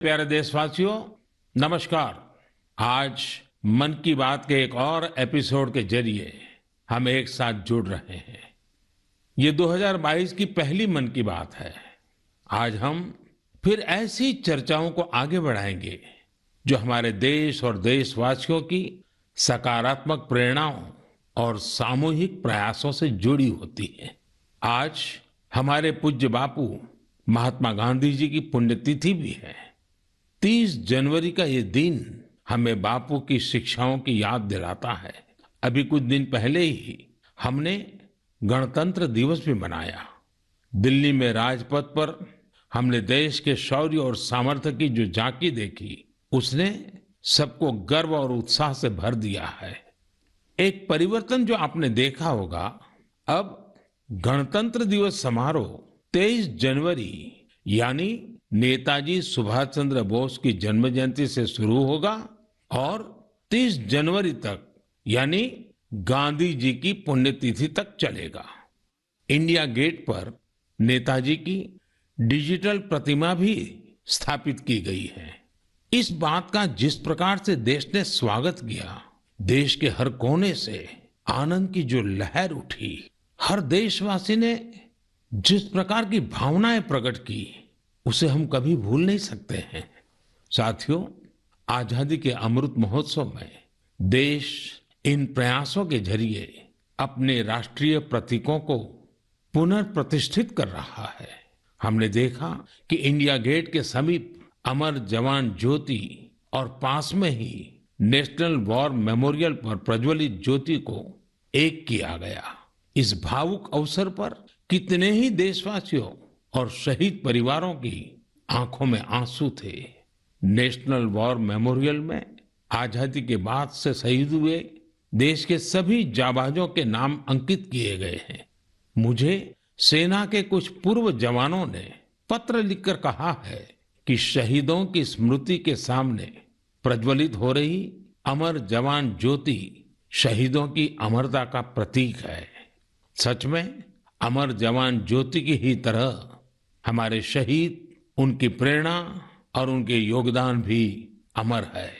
प्यारे देशवासियों, नमस्कार। आज मन की बात के एक और एपिसोड के जरिए हम एक साथ जुड़ रहे हैं। ये 2022 की पहली मन की बात है। आज हम फिर ऐसी चर्चाओं को आगे बढ़ाएंगे जो हमारे देश और देशवासियों की सकारात्मक प्रेरणाओं और सामूहिक प्रयासों से जुड़ी होती है। आज हमारे पूज्य बापू महात्मा गांधी जी की पुण्यतिथि भी है। 30 जनवरी का ये दिन हमें बापू की शिक्षाओं की याद दिलाता है। अभी कुछ दिन पहले ही हमने गणतंत्र दिवस भी मनाया। दिल्ली में राजपथ पर हमने देश के शौर्य और सामर्थ्य की जो झांकी देखी, उसने सबको गर्व और उत्साह से भर दिया है। एक परिवर्तन जो आपने देखा होगा, अब गणतंत्र दिवस समारोह 23 जनवरी यानी नेताजी सुभाष चंद्र बोस की जन्म जयंती से शुरू होगा और 30 जनवरी तक यानी गांधी जी की पुण्यतिथि तक चलेगा। इंडिया गेट पर नेताजी की डिजिटल प्रतिमा भी स्थापित की गई है। इस बात का जिस प्रकार से देश ने स्वागत किया, देश के हर कोने से आनंद की जो लहर उठी, हर देशवासी ने जिस प्रकार की भावनाएं प्रकट की, उसे हम कभी भूल नहीं सकते हैं। साथियों, आजादी के अमृत महोत्सव में देश इन प्रयासों के जरिए अपने राष्ट्रीय प्रतीकों को पुनर्प्रतिष्ठित कर रहा है। हमने देखा कि इंडिया गेट के समीप अमर जवान ज्योति और पास में ही नेशनल वॉर मेमोरियल पर प्रज्वलित ज्योति को एक किया गया। इस भावुक अवसर पर कितने ही देशवासियों और शहीद परिवारों की आंखों में आंसू थे। नेशनल वॉर मेमोरियल में आजादी के बाद से शहीद हुए देश के सभी जाबाजों के नाम अंकित किए गए हैं। मुझे सेना के कुछ पूर्व जवानों ने पत्र लिखकर कहा है कि शहीदों की स्मृति के सामने प्रज्वलित हो रही अमर जवान ज्योति शहीदों की अमरता का प्रतीक है। सच में अमर जवान ज्योति की ही तरह हमारे शहीद, उनकी प्रेरणा और उनके योगदान भी अमर है।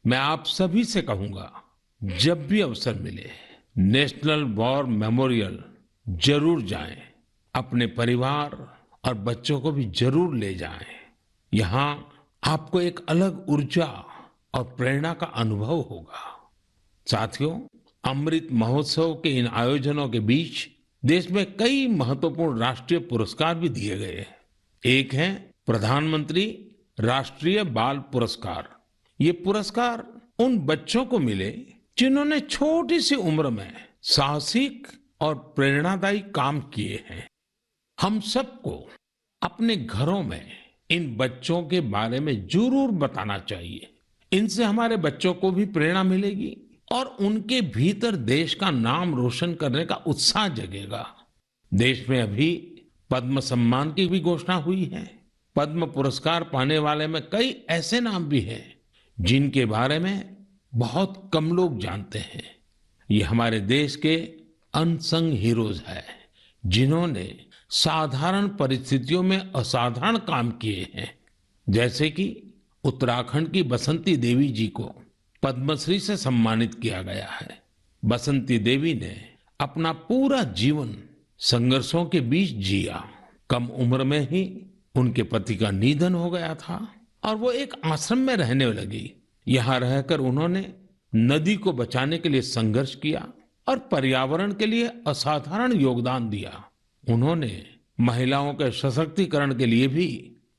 मैं आप सभी से कहूंगा, जब भी अवसर मिले नेशनल वॉर मेमोरियल जरूर जाएं। अपने परिवार और बच्चों को भी जरूर ले जाएं। यहाँ आपको एक अलग ऊर्जा और प्रेरणा का अनुभव होगा। साथियों, अमृत महोत्सव के इन आयोजनों के बीच देश में कई महत्वपूर्ण राष्ट्रीय पुरस्कार भी दिए गए हैं। एक है प्रधानमंत्री राष्ट्रीय बाल पुरस्कार। ये पुरस्कार उन बच्चों को मिले जिन्होंने छोटी सी उम्र में साहसिक और प्रेरणादायी काम किए हैं। हम सबको अपने घरों में इन बच्चों के बारे में जरूर बताना चाहिए। इनसे हमारे बच्चों को भी प्रेरणा मिलेगी और उनके भीतर देश का नाम रोशन करने का उत्साह जगेगा। देश में अभी पद्म सम्मान की भी घोषणा हुई है। पद्म पुरस्कार पाने वाले में कई ऐसे नाम भी हैं जिनके बारे में बहुत कम लोग जानते हैं। ये हमारे देश के अनसंग हीरोज हैं, जिन्होंने साधारण परिस्थितियों में असाधारण काम किए हैं। जैसे कि उत्तराखंड की बसंती देवी जी को पद्मश्री से सम्मानित किया गया है। बसंती देवी ने अपना पूरा जीवन संघर्षों के बीच जिया। कम उम्र में ही उनके पति का निधन हो गया था और वो एक आश्रम में रहने लगी। यहाँ रहकर उन्होंने नदी को बचाने के लिए संघर्ष किया और पर्यावरण के लिए असाधारण योगदान दिया। उन्होंने महिलाओं के सशक्तिकरण के लिए भी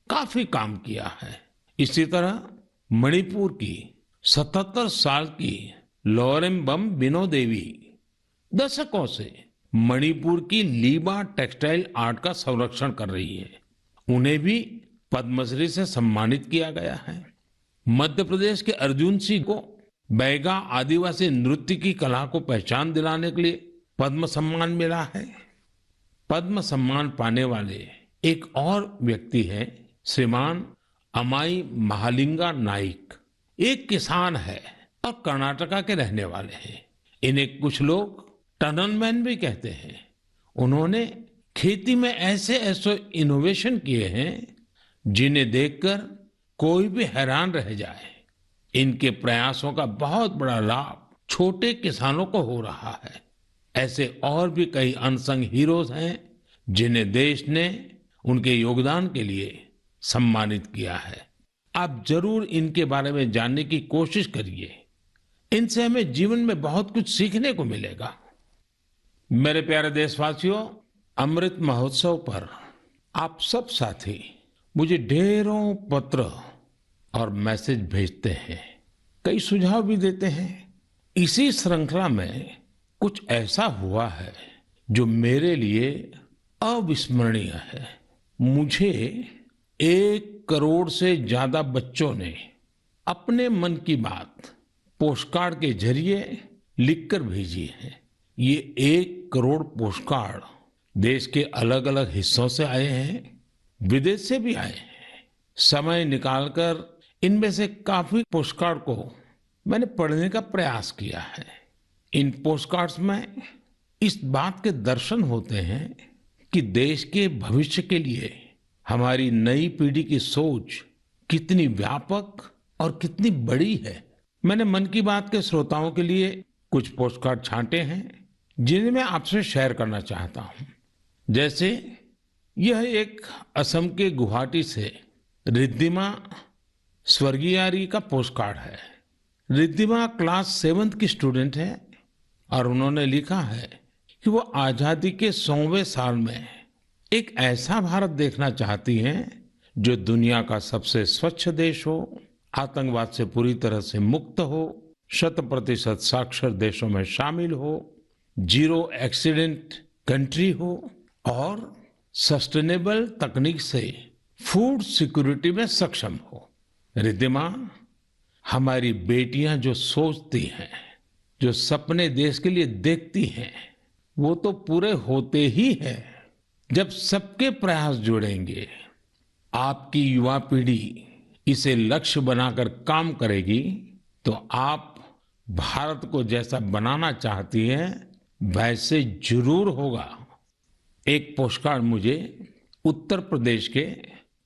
काफी काम किया है। इसी तरह मणिपुर की 77 साल की लोरेम्बम बिनो देवी दशकों से मणिपुर की लीबा टेक्सटाइल आर्ट का संरक्षण कर रही है। उन्हें भी पद्मश्री से सम्मानित किया गया है। मध्य प्रदेश के अर्जुन सिंह को बैगा आदिवासी नृत्य की कला को पहचान दिलाने के लिए पद्म सम्मान मिला है। पद्म सम्मान पाने वाले एक और व्यक्ति हैं श्रीमान अमाई महालिंगा नाइक। एक किसान है और कर्नाटका के रहने वाले हैं। इन्हें कुछ लोग टनल मैन भी कहते हैं। उन्होंने खेती में ऐसे ऐसे इनोवेशन किए हैं जिन्हें देखकर कोई भी हैरान रह जाए। इनके प्रयासों का बहुत बड़ा लाभ छोटे किसानों को हो रहा है। ऐसे और भी कई अनसंग हीरोज हैं जिन्हें देश ने उनके योगदान के लिए सम्मानित किया है। आप जरूर इनके बारे में जानने की कोशिश करिए। इनसे हमें जीवन में बहुत कुछ सीखने को मिलेगा। मेरे प्यारे देशवासियों, अमृत महोत्सव पर आप सब साथी मुझे ढेरों पत्र और मैसेज भेजते हैं, कई सुझाव भी देते हैं। इसी श्रृंखला में कुछ ऐसा हुआ है जो मेरे लिए अविस्मरणीय है। मुझे 1 करोड़ से ज्यादा बच्चों ने अपने मन की बात पोस्टकार्ड के जरिए लिखकर भेजी है। ये 1 करोड़ पोस्टकार्ड देश के अलग अलग हिस्सों से आए हैं, विदेश से भी आए हैं। समय निकालकर इनमें से काफी पोस्टकार्ड को मैंने पढ़ने का प्रयास किया है। इन पोस्टकार्ड्स में इस बात के दर्शन होते हैं कि देश के भविष्य के लिए हमारी नई पीढ़ी की सोच कितनी व्यापक और कितनी बड़ी है। मैंने मन की बात के श्रोताओं के लिए कुछ पोस्टकार्ड छांटे हैं जिन्हें मैं आपसे शेयर करना चाहता हूं। जैसे यह एक असम के गुवाहाटी से रिद्धिमा स्वर्गियारी का पोस्टकार्ड है। रिद्धिमा क्लास 7th की स्टूडेंट है और उन्होंने लिखा है कि वो आजादी के 100वें साल में एक ऐसा भारत देखना चाहती हैं जो दुनिया का सबसे स्वच्छ देश हो, आतंकवाद से पूरी तरह से मुक्त हो, 100% साक्षर देशों में शामिल हो, जीरो एक्सीडेंट कंट्री हो और सस्टेनेबल तकनीक से फूड सिक्योरिटी में सक्षम हो। रिद्धिमा, हमारी बेटियां जो सोचती हैं, जो सपने देश के लिए देखती हैं, वो तो पूरे होते ही हैं जब सबके प्रयास जुड़ेंगे। आपकी युवा पीढ़ी इसे लक्ष्य बनाकर काम करेगी तो आप भारत को जैसा बनाना चाहती हैं वैसे जरूर होगा। एक पोस्टकार्ड मुझे उत्तर प्रदेश के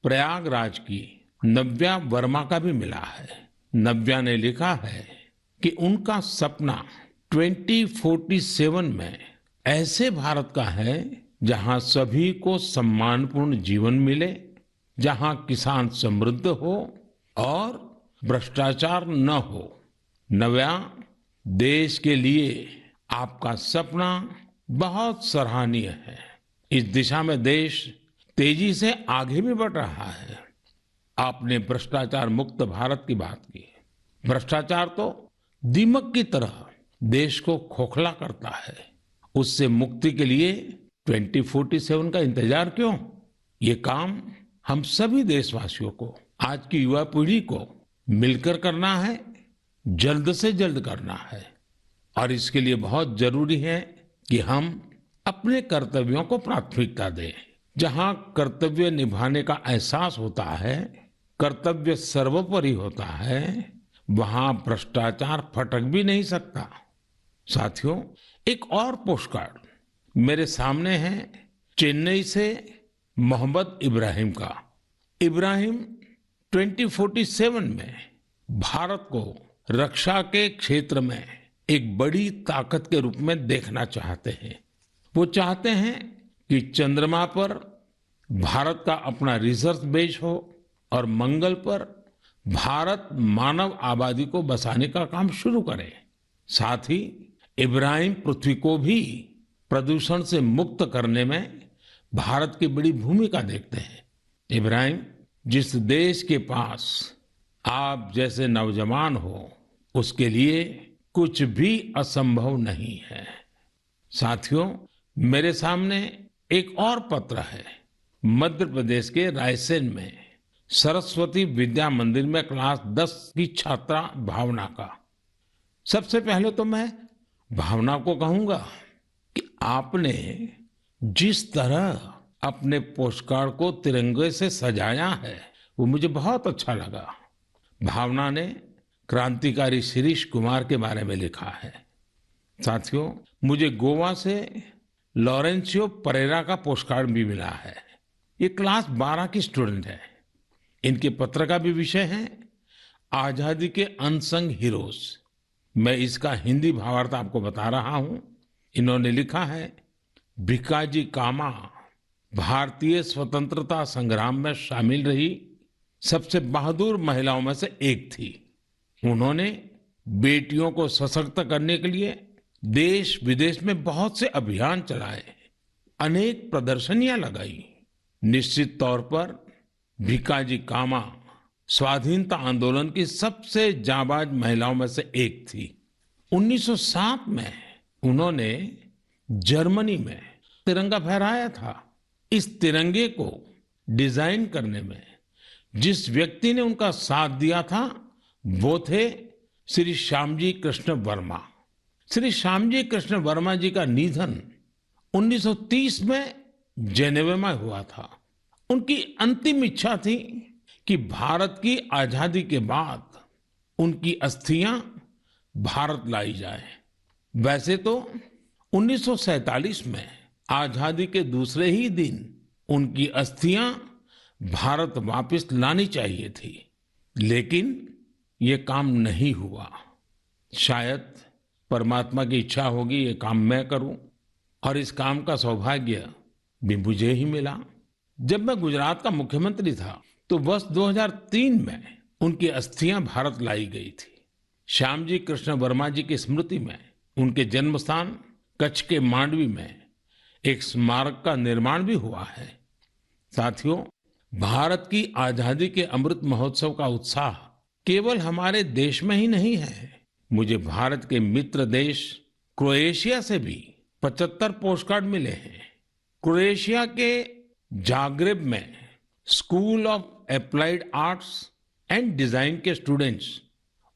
प्रयागराज की नव्या वर्मा का भी मिला है। नव्या ने लिखा है कि उनका सपना 2047 में ऐसे भारत का है जहां सभी को सम्मानपूर्ण जीवन मिले, जहां किसान समृद्ध हो और भ्रष्टाचार न हो। नव्या, देश के लिए आपका सपना बहुत सराहनीय है। इस दिशा में देश तेजी से आगे भी बढ़ रहा है। आपने भ्रष्टाचार मुक्त भारत की बात की। भ्रष्टाचार तो दीमक की तरह देश को खोखला करता है। उससे मुक्ति के लिए 2047 का इंतजार क्यों? ये काम हम सभी देशवासियों को, आज की युवा पीढ़ी को मिलकर करना है, जल्द से जल्द करना है। और इसके लिए बहुत जरूरी है कि हम अपने कर्तव्यों को प्राथमिकता दें। जहां कर्तव्य निभाने का एहसास होता है, कर्तव्य सर्वोपरि होता है, वहां भ्रष्टाचार फटक भी नहीं सकता। साथियों, एक और पोस्टकार्ड मेरे सामने है चेन्नई से मोहम्मद इब्राहिम का। इब्राहिम 2047 में भारत को रक्षा के क्षेत्र में एक बड़ी ताकत के रूप में देखना चाहते हैं। वो चाहते हैं कि चंद्रमा पर भारत का अपना रिसर्च बेस हो और मंगल पर भारत मानव आबादी को बसाने का काम शुरू करे। साथ ही इब्राहिम पृथ्वी को भी प्रदूषण से मुक्त करने में भारत की बड़ी भूमिका देखते हैं। इब्राहिम, जिस देश के पास आप जैसे नौजवान हो, उसके लिए कुछ भी असंभव नहीं है। साथियों, मेरे सामने एक और पत्र है मध्य प्रदेश के रायसेन में सरस्वती विद्या मंदिर में क्लास 10 की छात्रा भावना का। सबसे पहले तो मैं भावना को कहूंगा कि आपने जिस तरह अपने पोस्टकार्ड को तिरंगे से सजाया है वो मुझे बहुत अच्छा लगा। भावना ने क्रांतिकारी शिरीष कुमार के बारे में लिखा है। साथियों, मुझे गोवा से लॉरेंसियो परेरा का पोस्टकार्ड भी मिला है। ये क्लास 12 की स्टूडेंट है। इनके पत्र का भी विषय है आजादी के अनसंग हीरोज। मैं इसका हिंदी भावार्थ आपको बता रहा हूं। इन्होंने लिखा है, भिकाजी कामा भारतीय स्वतंत्रता संग्राम में शामिल रही सबसे बहादुर महिलाओं में से एक थी। उन्होंने बेटियों को सशक्त करने के लिए देश विदेश में बहुत से अभियान चलाए, अनेक प्रदर्शनियां लगाई। निश्चित तौर पर भिकाजी कामा स्वाधीनता आंदोलन की सबसे जाबाज महिलाओं में से एक थी। 1907 में उन्होंने जर्मनी में तिरंगा फहराया था। इस तिरंगे को डिजाइन करने में जिस व्यक्ति ने उनका साथ दिया था वो थे श्री श्यामजी कृष्ण वर्मा। श्री श्यामजी कृष्ण वर्मा जी का निधन 1930 में जेनेवा में हुआ था। उनकी अंतिम इच्छा थी कि भारत की आजादी के बाद उनकी अस्थियां भारत लाई जाए। वैसे तो 1947 में आजादी के दूसरे ही दिन उनकी अस्थियां भारत वापस लानी चाहिए थी, लेकिन ये काम नहीं हुआ। शायद परमात्मा की इच्छा होगी ये काम मैं करूं, और इस काम का सौभाग्य भी मुझे ही मिला। जब मैं गुजरात का मुख्यमंत्री था तो वर्ष 2003 में उनकी अस्थियां भारत लाई गई थी। श्यामजी कृष्ण वर्मा जी की स्मृति में उनके जन्म स्थान कच्छ के मांडवी में एक स्मारक का निर्माण भी हुआ है। साथियों, भारत की आजादी के अमृत महोत्सव का उत्साह केवल हमारे देश में ही नहीं है। मुझे भारत के मित्र देश क्रोएशिया से भी 75 पोस्टकार्ड मिले हैं। क्रोएशिया के जाग्रेब में school of applied arts and design के स्टूडेंट्स,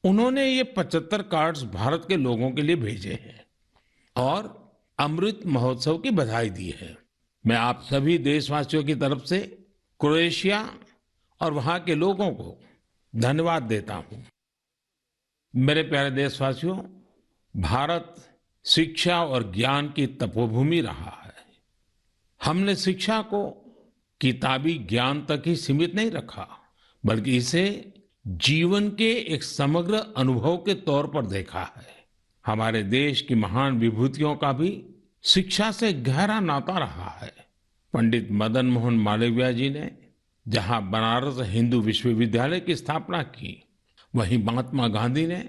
उन्होंने ये 75 कार्ड्स भारत के लोगों के लिए भेजे हैं और अमृत महोत्सव की बधाई दी है। मैं आप सभी देशवासियों की तरफ से क्रोएशिया और वहां के लोगों को धन्यवाद देता हूं। मेरे प्यारे देशवासियों, भारत शिक्षा और ज्ञान की तपोभूमि रहा है। हमने शिक्षा को किताबी ज्ञान तक ही सीमित नहीं रखा, बल्कि इसे जीवन के एक समग्र अनुभव के तौर पर देखा है। हमारे देश की महान विभूतियों का भी शिक्षा से गहरा नाता रहा है। पंडित मदन मोहन मालवीय जी ने जहां बनारस हिंदू विश्वविद्यालय की स्थापना की, वहीं महात्मा गांधी ने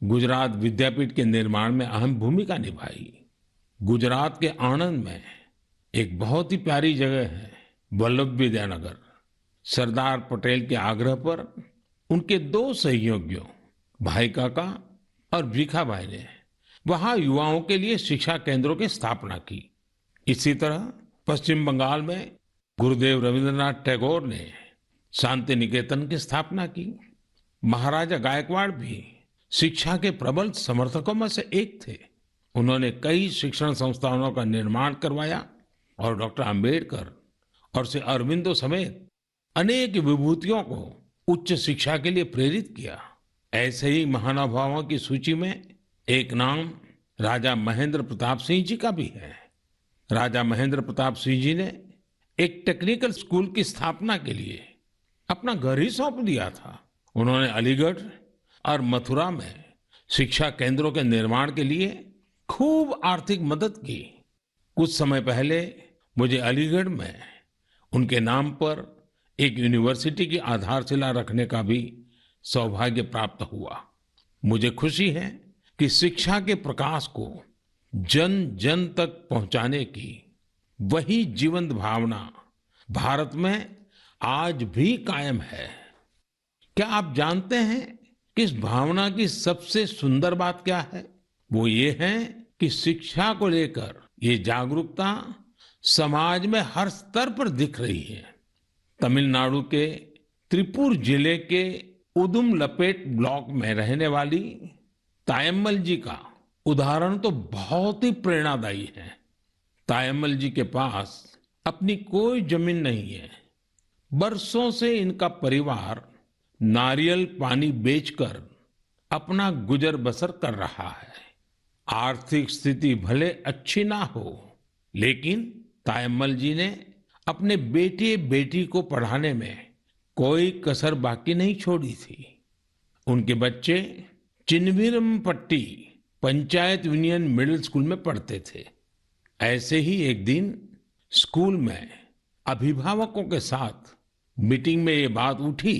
गुजरात विद्यापीठ के निर्माण में अहम भूमिका निभाई। गुजरात के आणंद में एक बहुत ही प्यारी जगह है, वल्लभ विद्यानगर। सरदार पटेल के आग्रह पर उनके 2 सहयोगियों भाई काका और भीखा भाई ने वहां युवाओं के लिए शिक्षा केंद्रों की स्थापना की। इसी तरह पश्चिम बंगाल में गुरुदेव रविंद्रनाथ टैगोर ने शांति निकेतन की स्थापना की। महाराजा गायकवाड़ भी शिक्षा के प्रबल समर्थकों में से एक थे। उन्होंने कई शिक्षण संस्थानों का निर्माण करवाया और डॉक्टर अंबेडकर और श्री अरविंदो समेत अनेक विभूतियों को उच्च शिक्षा के लिए प्रेरित किया। ऐसे ही महानुभावों की सूची में एक नाम राजा महेंद्र प्रताप सिंह जी का भी है। राजा महेंद्र प्रताप सिंह जी ने एक टेक्निकल स्कूल की स्थापना के लिए अपना घर ही सौंप दिया था। उन्होंने अलीगढ़ और मथुरा में शिक्षा केंद्रों के निर्माण के लिए खूब आर्थिक मदद की। कुछ समय पहले मुझे अलीगढ़ में उनके नाम पर एक यूनिवर्सिटी की आधारशिला रखने का भी सौभाग्य प्राप्त हुआ। मुझे खुशी है कि शिक्षा के प्रकाश को जन जन तक पहुंचाने की वही जीवंत भावना भारत में आज भी कायम है। क्या आप जानते हैं कि इस भावना की सबसे सुंदर बात क्या है? वो ये है कि शिक्षा को लेकर ये जागरूकता समाज में हर स्तर पर दिख रही है। तमिलनाडु के त्रिपुर जिले के उदुमलपेट ब्लॉक में रहने वाली तायम्मल जी का उदाहरण तो बहुत ही प्रेरणादायी है। तायम्मल जी के पास अपनी कोई जमीन नहीं है। बरसों से इनका परिवार नारियल पानी बेचकर अपना गुजर बसर कर रहा है। आर्थिक स्थिति भले अच्छी ना हो, लेकिन तायम्मल जी ने अपने बेटे बेटी को पढ़ाने में कोई कसर बाकी नहीं छोड़ी थी। उनके बच्चे Chinnaveerampatti panchayat union middle school में पढ़ते थे। ऐसे ही एक दिन स्कूल में अभिभावकों के साथ मीटिंग में ये बात उठी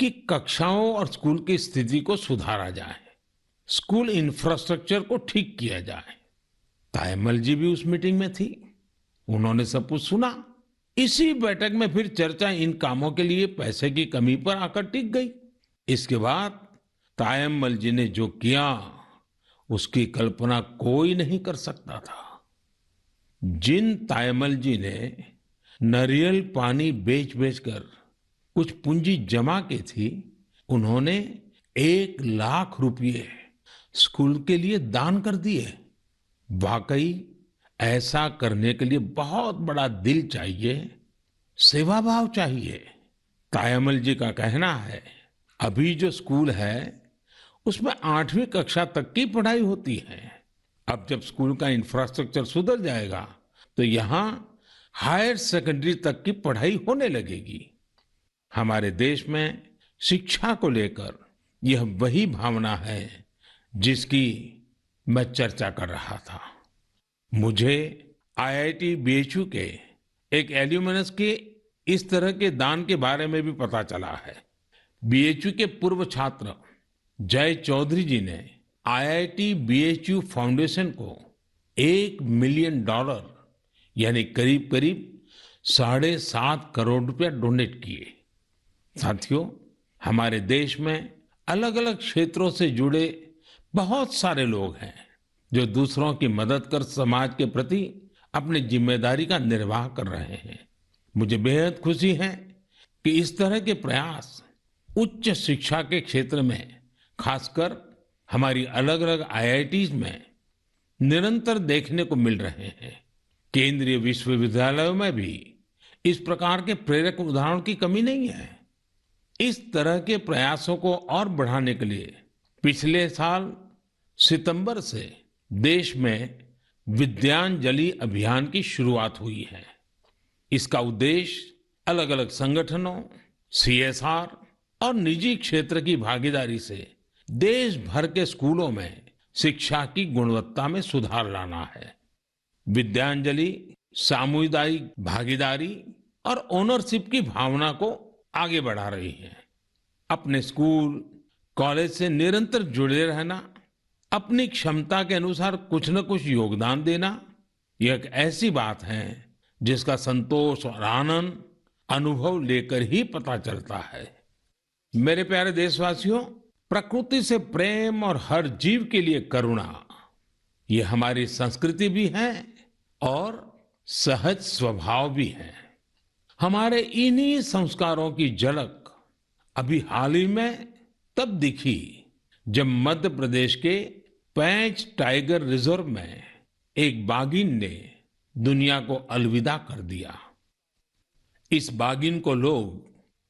कि कक्षाओं और स्कूल की स्थिति को सुधारा जाए, स्कूल इंफ्रास्ट्रक्चर को ठीक किया जाए। तायम्मल जी भी उस मीटिंग में थी। उन्होंने सब कुछ सुना। इसी बैठक में फिर चर्चा इन कामों के लिए पैसे की कमी पर आकर टिक गई। इसके बाद तायम्मल जी ने जो किया उसकी कल्पना कोई नहीं कर सकता था। जिन तायम्मल जी ने नारियल पानी बेच बेचकर कुछ पूंजी जमा की थी, उन्होंने 1 लाख रुपए स्कूल के लिए दान कर दिए। वाकई ऐसा करने के लिए बहुत बड़ा दिल चाहिए, सेवा भाव चाहिए। तायम्मल जी का कहना है, अभी जो स्कूल है उसमें 8वीं कक्षा तक की पढ़ाई होती है। अब जब स्कूल का इंफ्रास्ट्रक्चर सुधर जाएगा तो यहाँ हायर सेकेंडरी तक की पढ़ाई होने लगेगी। हमारे देश में शिक्षा को लेकर यह वही भावना है जिसकी मैं चर्चा कर रहा था। मुझे आईआईटी बीएचयू के एक एल्यूमिनस के इस तरह के दान के बारे में भी पता चला है। बीएचयू के पूर्व छात्र जय चौधरी जी ने आईआईटी बीएचयू फाउंडेशन को $1 मिलियन यानी करीब करीब 7.5 करोड़ रुपया डोनेट किए। साथियों, हमारे देश में अलग अलग क्षेत्रों से जुड़े बहुत सारे लोग हैं जो दूसरों की मदद कर समाज के प्रति अपनी जिम्मेदारी का निर्वाह कर रहे हैं। मुझे बेहद खुशी है कि इस तरह के प्रयास उच्च शिक्षा के क्षेत्र में, खासकर हमारी अलग अलग आईआईटीज में निरंतर देखने को मिल रहे हैं। केंद्रीय विश्वविद्यालयों में भी इस प्रकार के प्रेरक उदाहरणों की कमी नहीं है। इस तरह के प्रयासों को और बढ़ाने के लिए पिछले साल सितंबर से देश में विद्यांजलि अभियान की शुरुआत हुई है। इसका उद्देश्य अलग अलग संगठनों, सीएसआर और निजी क्षेत्र की भागीदारी से देश भर के स्कूलों में शिक्षा की गुणवत्ता में सुधार लाना है। विद्यांजलि सामुदायिक भागीदारी और ओनरशिप की भावना को आगे बढ़ा रही है। अपने स्कूल, कॉलेज से निरंतर जुड़े रहना, अपनी क्षमता के अनुसार कुछ न कुछ योगदान देना, यह एक ऐसी बात है जिसका संतोष और आनंद अनुभव लेकर ही पता चलता है। मेरे प्यारे देशवासियों, प्रकृति से प्रेम और हर जीव के लिए करुणा, ये हमारी संस्कृति भी है और सहज स्वभाव भी है। हमारे इन्हीं संस्कारों की झलक अभी हाल ही में तब दिखी जब मध्य प्रदेश के पेंच टाइगर रिजर्व में एक बाघिन ने दुनिया को अलविदा कर दिया। इस बाघिन को लोग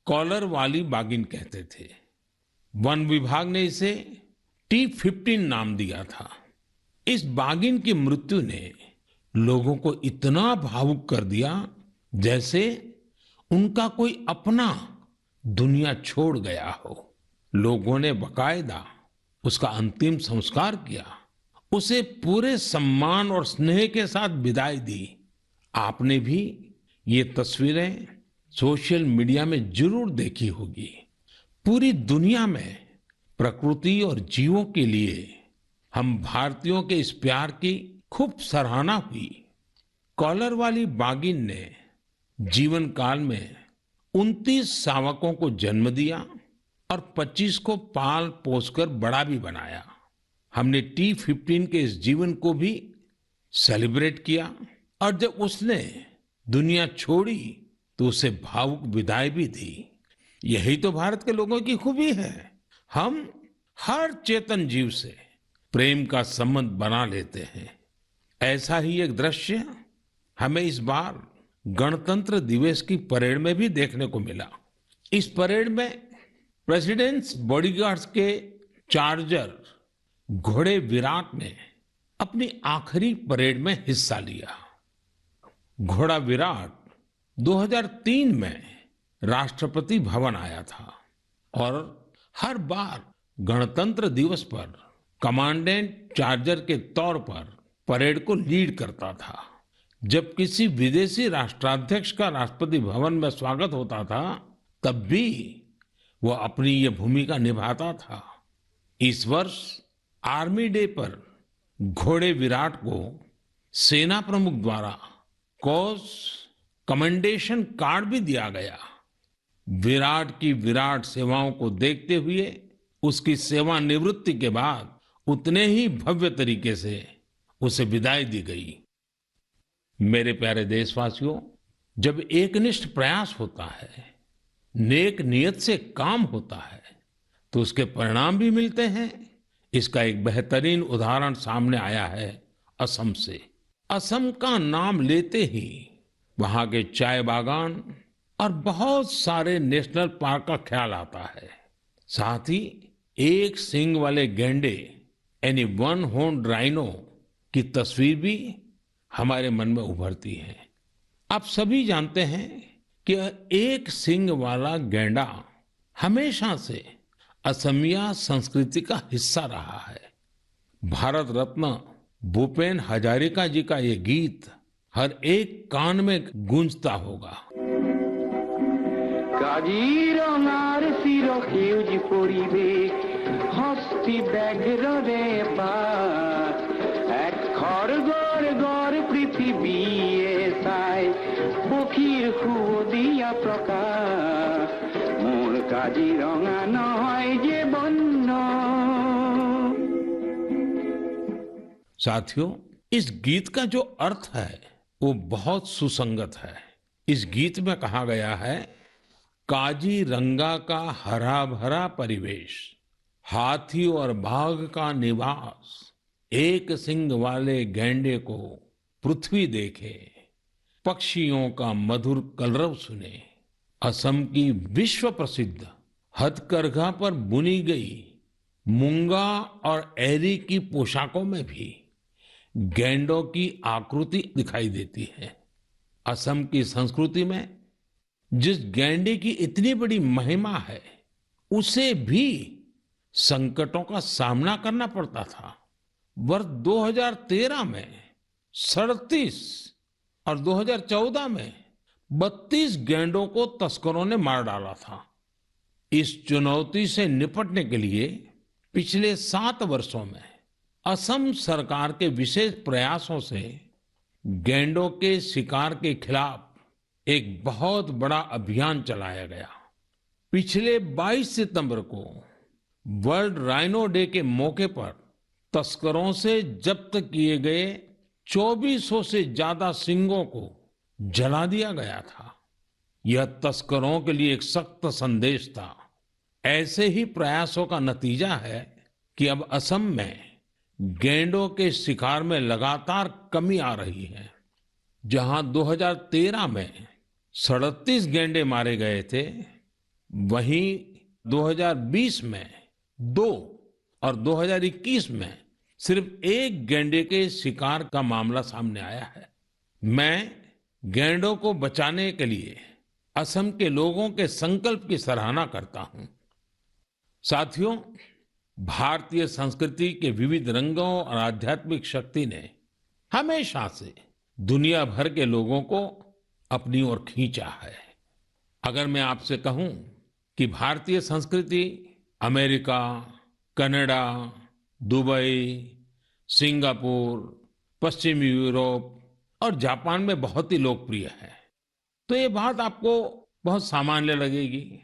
कॉलर वाली बाघिन कहते थे। वन विभाग ने इसे T15 नाम दिया था। इस बाघिन की मृत्यु ने लोगों को इतना भावुक कर दिया जैसे उनका कोई अपना दुनिया छोड़ गया हो। लोगों ने बाकायदा उसका अंतिम संस्कार किया, उसे पूरे सम्मान और स्नेह के साथ विदाई दी। आपने भी ये तस्वीरें सोशल मीडिया में जरूर देखी होगी। पूरी दुनिया में प्रकृति और जीवों के लिए हम भारतीयों के इस प्यार की खूब सराहना हुई। कॉलर वाली बाघिन ने जीवन काल में 29 शावकों को जन्म दिया और 25 को पाल पोसकर बड़ा भी बनाया। हमने T15 के इस जीवन को भी सेलिब्रेट किया और जब उसने दुनिया छोड़ी तो उसे भावुक विदाई भी दी। यही तो भारत के लोगों की खूबी है। हम हर चेतन जीव से प्रेम का संबंध बना लेते हैं। ऐसा ही एक दृश्य हमें इस बार गणतंत्र दिवस की परेड में भी देखने को मिला। इस परेड में प्रेसिडेंट्स बॉडीगार्ड्स के चार्जर घोड़े विराट ने अपनी आखिरी परेड में हिस्सा लिया। घोड़ा विराट 2003 में राष्ट्रपति भवन आया था और हर बार गणतंत्र दिवस पर कमांडेंट चार्जर के तौर पर परेड को लीड करता था। जब किसी विदेशी राष्ट्राध्यक्ष का राष्ट्रपति भवन में स्वागत होता था, तब भी वो अपनी ये भूमिका निभाता था। इस वर्ष आर्मी डे पर घोड़े विराट को सेना प्रमुख द्वारा कॉज कमेंडेशन कार्ड भी दिया गया। विराट की विराट सेवाओं को देखते हुए उसकी सेवानिवृत्ति के बाद उतने ही भव्य तरीके से उसे विदाई दी गई। मेरे प्यारे देशवासियों, जब एकनिष्ठ प्रयास होता है, नेक नियत से काम होता है, तो उसके परिणाम भी मिलते हैं। इसका एक बेहतरीन उदाहरण सामने आया है असम से। असम का नाम लेते ही वहां के चाय बागान और बहुत सारे नेशनल पार्क का ख्याल आता है। साथ ही एक सींग वाले गैंडे यानी वन हॉर्न्ड राइनो की तस्वीर भी हमारे मन में उभरती है। आप सभी जानते हैं कि एक सींग वाला गैंडा हमेशा से असमिया संस्कृति का हिस्सा रहा है। भारत रत्न भूपेन हजारिका जी का ये गीत हर एक कान में गूंजता होगा। কাজিৰঙাৰ চিৰ সেউজ পৰিৱেশ হস্তি ব্যাঘ্ৰৰে পাত এক খড়গড় গড় পৃথিৱীয়ে চাই পক্ষীৰ সুদিয়া প্ৰকাশ মোৰ কাজিৰঙা নহয় যে বন্য। साथियों, इस गीत का जो अर्थ है वो बहुत सुसंगत है। इस गीत में कहा गया है, काजीरंगा का हरा भरा परिवेश, हाथी और बाघ का निवास, एक सींग वाले गैंडे को पृथ्वी देखे, पक्षियों का मधुर कलरव सुने। असम की विश्व प्रसिद्ध हथकरघा पर बुनी गई मूंगा और एरी की पोशाकों में भी गैंडों की आकृति दिखाई देती है। असम की संस्कृति में जिस गैंडे की इतनी बड़ी महिमा है, उसे भी संकटों का सामना करना पड़ता था। वर्ष 2013 में 37 और 2014 में 32 गैंडों को तस्करों ने मार डाला था। इस चुनौती से निपटने के लिए पिछले 7 वर्षों में असम सरकार के विशेष प्रयासों से गैंडों के शिकार के खिलाफ एक बहुत बड़ा अभियान चलाया गया। पिछले 22 सितंबर को वर्ल्ड राइनो डे के मौके पर तस्करों से जब्त किए गए 2400 से ज्यादा सींगों को जला दिया गया था। यह तस्करों के लिए एक सख्त संदेश था। ऐसे ही प्रयासों का नतीजा है कि अब असम में गैंडों के शिकार में लगातार कमी आ रही है। जहां 2013 में 37 गैंडे मारे गए थे, वहीं 2020 में 2 और 2021 में सिर्फ 1 गैंडे के शिकार का मामला सामने आया है। मैं गैंडों को बचाने के लिए असम के लोगों के संकल्प की सराहना करता हूं। साथियों, भारतीय संस्कृति के विविध रंगों और आध्यात्मिक शक्ति ने हमेशा से दुनिया भर के लोगों को अपनी ओर खींचा है। अगर मैं आपसे कहूं कि भारतीय संस्कृति अमेरिका, कनाडा, दुबई, सिंगापुर, पश्चिमी यूरोप और जापान में बहुत ही लोकप्रिय है, तो ये बात आपको बहुत सामान्य लगेगी,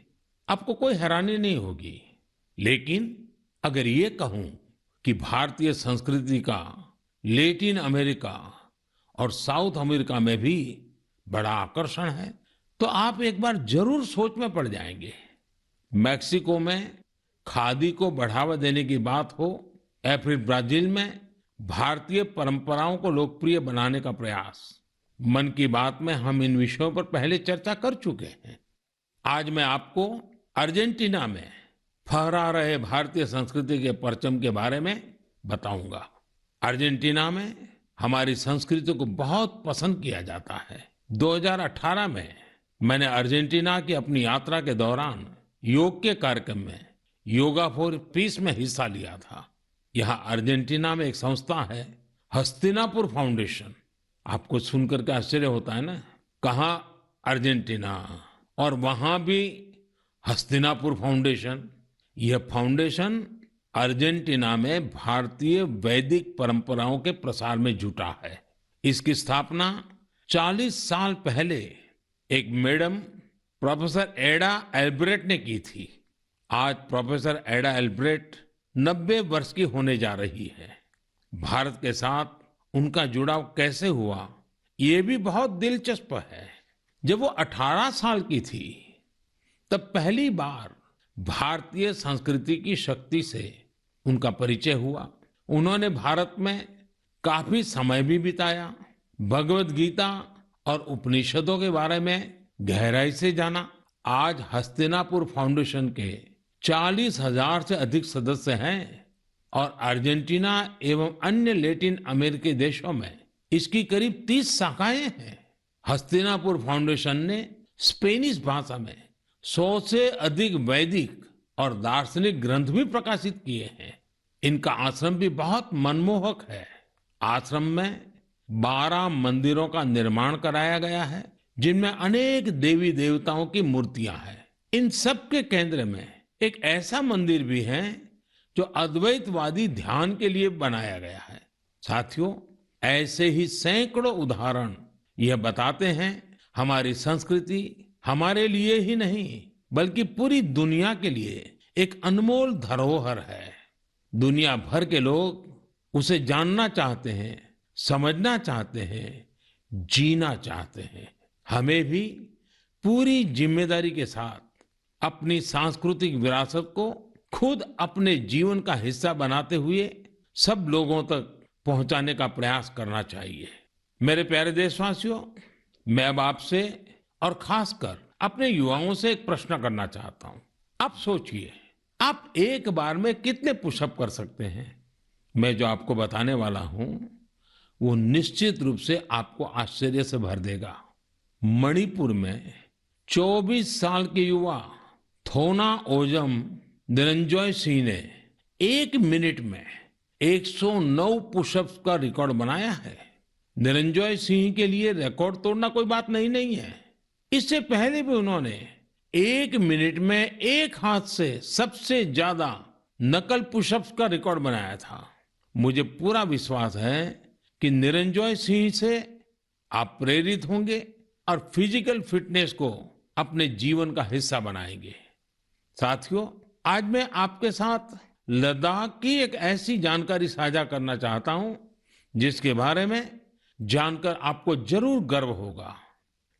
आपको कोई हैरानी नहीं होगी। लेकिन अगर ये कहूं कि भारतीय संस्कृति का लैटिन अमेरिका और साउथ अमेरिका में भी बड़ा आकर्षण है, तो आप एक बार जरूर सोच में पड़ जाएंगे। मैक्सिको में खादी को बढ़ावा देने की बात हो या फिर ब्राजील में भारतीय परंपराओं को लोकप्रिय बनाने का प्रयास, मन की बात में हम इन विषयों पर पहले चर्चा कर चुके हैं। आज मैं आपको अर्जेंटीना में फहरा रहे भारतीय संस्कृति के परचम के बारे में बताऊंगा। अर्जेंटीना में हमारी संस्कृति को बहुत पसंद किया जाता है। 2018 में मैंने अर्जेंटीना की अपनी यात्रा के दौरान योग के कार्यक्रम में योगा फॉर पीस में हिस्सा लिया था। यहाँ अर्जेंटीना में एक संस्था है, हस्तिनापुर फाउंडेशन। आपको सुनकर के आश्चर्य होता है ना, कहाँ अर्जेंटीना और वहां भी हस्तिनापुर फाउंडेशन। यह फाउंडेशन अर्जेंटीना में भारतीय वैदिक परंपराओं के प्रसार में जुटा है। इसकी स्थापना 40 साल पहले एक मैडम प्रोफेसर एडा एल्ब्रेट ने की थी। आज प्रोफेसर एडा एल्ब्रेट 90 वर्ष की होने जा रही है। भारत के साथ उनका जुड़ाव कैसे हुआ, ये भी बहुत दिलचस्प है। जब वो 18 साल की थी, तब पहली बार भारतीय संस्कृति की शक्ति से उनका परिचय हुआ। उन्होंने भारत में काफी समय भी बिताया, भगवत गीता और उपनिषदों के बारे में गहराई से जाना। आज हस्तिनापुर फाउंडेशन के 40,000 से अधिक सदस्य हैं और अर्जेंटीना एवं अन्य लैटिन अमेरिकी देशों में इसकी करीब 30 शाखाएं हैं। हस्तिनापुर फाउंडेशन ने स्पेनिश भाषा में 100 से अधिक वैदिक और दार्शनिक ग्रंथ भी प्रकाशित किए हैं। इनका आश्रम भी बहुत मनमोहक है। आश्रम में 12 मंदिरों का निर्माण कराया गया है, जिनमें अनेक देवी देवताओं की मूर्तियां हैं। इन सब के केंद्र में एक ऐसा मंदिर भी है जो अद्वैतवादी ध्यान के लिए बनाया गया है। साथियों, ऐसे ही सैकड़ों उदाहरण यह बताते हैं हमारी संस्कृति हमारे लिए ही नहीं बल्कि पूरी दुनिया के लिए एक अनमोल धरोहर है। दुनिया भर के लोग उसे जानना चाहते हैं, समझना चाहते हैं, जीना चाहते हैं। हमें भी पूरी जिम्मेदारी के साथ अपनी सांस्कृतिक विरासत को खुद अपने जीवन का हिस्सा बनाते हुए सब लोगों तक पहुंचाने का प्रयास करना चाहिए। मेरे प्यारे देशवासियों, मैं अब आपसे और खासकर अपने युवाओं से एक प्रश्न करना चाहता हूं। आप सोचिए, आप एक बार में कितने पुशअप कर सकते हैं? मैं जो आपको बताने वाला हूं वो निश्चित रूप से आपको आश्चर्य से भर देगा। मणिपुर में 24 साल के युवा थोना ओजम निरंजॉय सिंह ने 1 मिनट में 109 पुशअप्स का रिकॉर्ड बनाया है। निरंजॉय सिंह के लिए रिकॉर्ड तोड़ना कोई बात नहीं है। इससे पहले भी उन्होंने 1 मिनट में एक हाथ से सबसे ज्यादा नकल पुशअप्स का रिकॉर्ड बनाया था। मुझे पूरा विश्वास है कि निरंजॉय सिंह से आप प्रेरित होंगे और फिजिकल फिटनेस को अपने जीवन का हिस्सा बनाएंगे। साथियों, आज मैं आपके साथ लद्दाख की एक ऐसी जानकारी साझा करना चाहता हूं जिसके बारे में जानकर आपको जरूर गर्व होगा।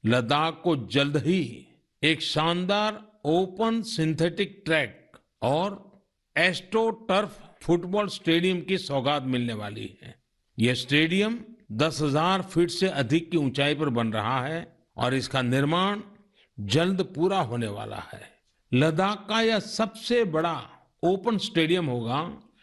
लद्दाख को जल्द ही एक शानदार ओपन सिंथेटिक ट्रैक और एस्ट्रो टर्फ फुटबॉल स्टेडियम की सौगात मिलने वाली है। यह स्टेडियम 10,000 फीट से अधिक की ऊंचाई पर बन रहा है और इसका निर्माण जल्द पूरा होने वाला है। लद्दाख का यह सबसे बड़ा ओपन स्टेडियम होगा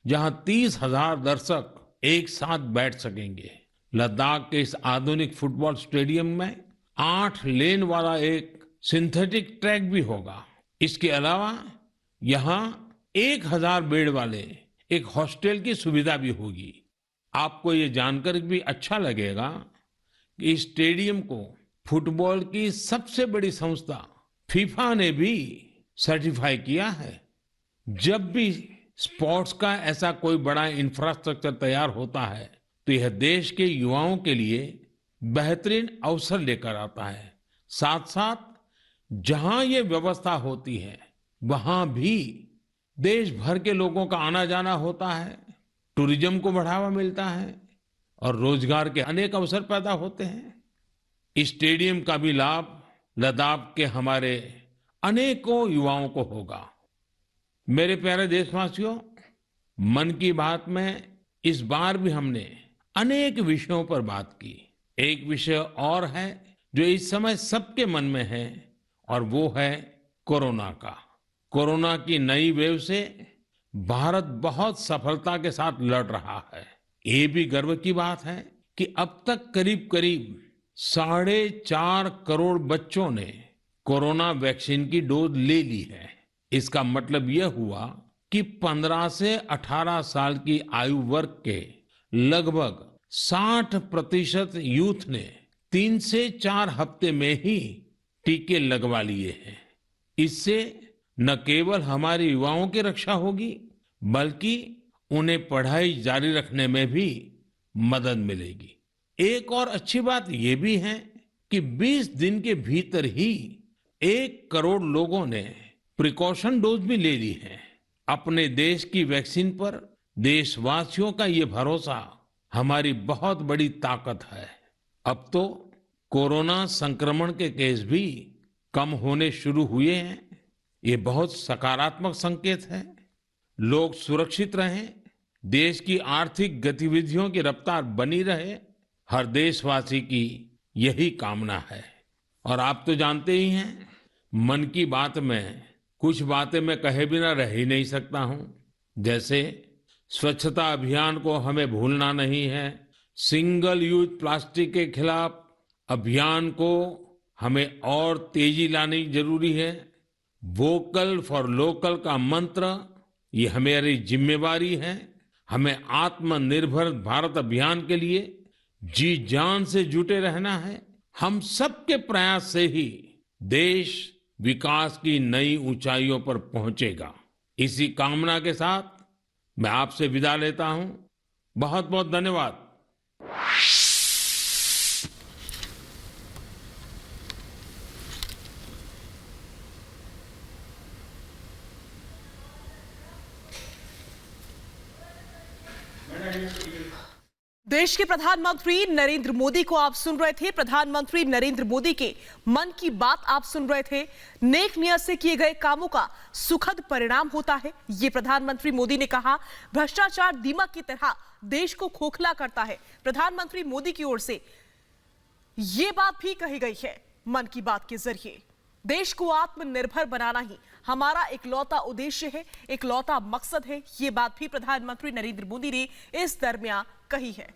जहां 30,000 दर्शक एक साथ बैठ सकेंगे। लद्दाख के इस आधुनिक फुटबॉल स्टेडियम में 8 लेन वाला एक सिंथेटिक ट्रैक भी होगा। इसके अलावा यहाँ 1,000 बेड वाले एक हॉस्टल की सुविधा भी होगी। आपको ये जानकर भी अच्छा लगेगा कि इस स्टेडियम को फुटबॉल की सबसे बड़ी संस्था फीफा ने भी सर्टिफाई किया है। जब भी स्पोर्ट्स का ऐसा कोई बड़ा इंफ्रास्ट्रक्चर तैयार होता है तो यह देश के युवाओं के लिए बेहतरीन अवसर लेकर आता है। साथ साथ जहां ये व्यवस्था होती है वहां भी देश भर के लोगों का आना जाना होता है, टूरिज्म को बढ़ावा मिलता है और रोजगार के अनेक अवसर पैदा होते हैं। इस स्टेडियम का भी लाभ लद्दाख के हमारे अनेकों युवाओं को होगा। मेरे प्यारे देशवासियों, मन की बात में इस बार भी हमने अनेक विषयों पर बात की। एक विषय और है जो इस समय सबके मन में है और वो है कोरोना का। कोरोना की नई वेव से भारत बहुत सफलता के साथ लड़ रहा है। ये भी गर्व की बात है कि अब तक करीब करीब 4.5 करोड़ बच्चों ने कोरोना वैक्सीन की डोज ले ली है। इसका मतलब यह हुआ कि 15 से 18 साल की आयु वर्ग के लगभग 60% यूथ ने 3 से 4 हफ्ते में ही टीके लगवा लिए हैं। इससे न केवल हमारे युवाओं की रक्षा होगी, बल्कि उन्हें पढ़ाई जारी रखने में भी मदद मिलेगी। एक और अच्छी बात यह भी है कि 20 दिन के भीतर ही 1 करोड़ लोगों ने प्रिकॉशन डोज भी ले ली है। अपने देश की वैक्सीन पर देशवासियों का ये भरोसा हमारी बहुत बड़ी ताकत है। अब तो कोरोना संक्रमण के केस भी कम होने शुरू हुए हैं। ये बहुत सकारात्मक संकेत है। लोग सुरक्षित रहें, देश की आर्थिक गतिविधियों की रफ्तार बनी रहे, हर देशवासी की यही कामना है। और आप तो जानते ही हैं, मन की बात में कुछ बातें मैं कहे बिना रह ही नहीं सकता हूं। जैसे स्वच्छता अभियान को हमें भूलना नहीं है, सिंगल यूज प्लास्टिक के खिलाफ अभियान को हमें और तेजी लानी जरूरी है। वोकल फॉर लोकल का मंत्र ये हमारी जिम्मेवारी है। हमें आत्मनिर्भर भारत अभियान के लिए जी जान से जुटे रहना है। हम सबके प्रयास से ही देश विकास की नई ऊंचाइयों पर पहुंचेगा। इसी कामना के साथ मैं आपसे विदा लेता हूं। बहुत बहुत धन्यवाद। देश के प्रधानमंत्री नरेंद्र मोदी को आप सुन रहे थे। प्रधानमंत्री नरेंद्र मोदी के मन की बात आप सुन रहे थे। नेक नियत से किए गए कामों का सुखद परिणाम होता है, ये प्रधानमंत्री मोदी ने कहा। भ्रष्टाचार दीमक की तरह देश को खोखला करता है। प्रधानमंत्री मोदी की ओर से ये बात भी कही गई है मन की बात के जरिए। देश को आत्मनिर्भर बनाना ही हमारा इकलौता उद्देश्य है, इकलौता मकसद है। ये बात भी प्रधानमंत्री नरेंद्र मोदी ने इस दरमियान कही है।